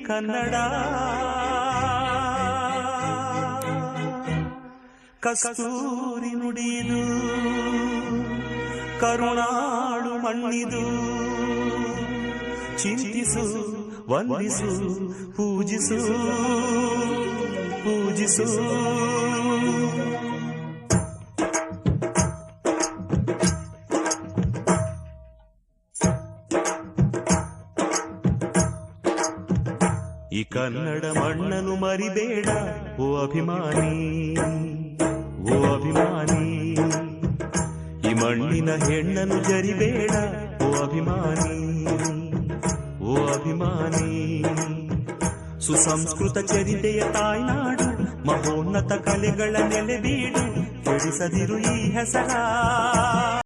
ಕನ್ನಡ. ಕಸ್ತೂರಿ ನುಡಿದು ಕರುಣಾಳು ಮಣ್ಣಿದು. ಚಿಂತಿಸು, ವಂದಿಸು, ಪೂಜಿಸು, ಪೂಜಿಸು. ಈ ಕನ್ನಡ ಮಣ್ಣನ್ನು ಮರಿಬೇಡ ಓ ಅಭಿಮಾನಿ, ಓ ಅಭಿಮಾನಿ. ಈ ಮಣ್ಣಿನ ಹೆಣ್ಣನ್ನು ಜರಿಬೇಡ ಓ ಅಭಿಮಾನಿ, ಓ ಅಭಿಮಾನಿ. ಸುಸಂಸ್ಕೃತ ಚರಿತೆಯ ತಾಯ್ನಾಡು, ಮಹೋನ್ನತ ಕಲೆಗಳ ನೆಲೆಬೀಡು. ಕೆಡಿಸದಿರು ಈ ಹೆಸರ.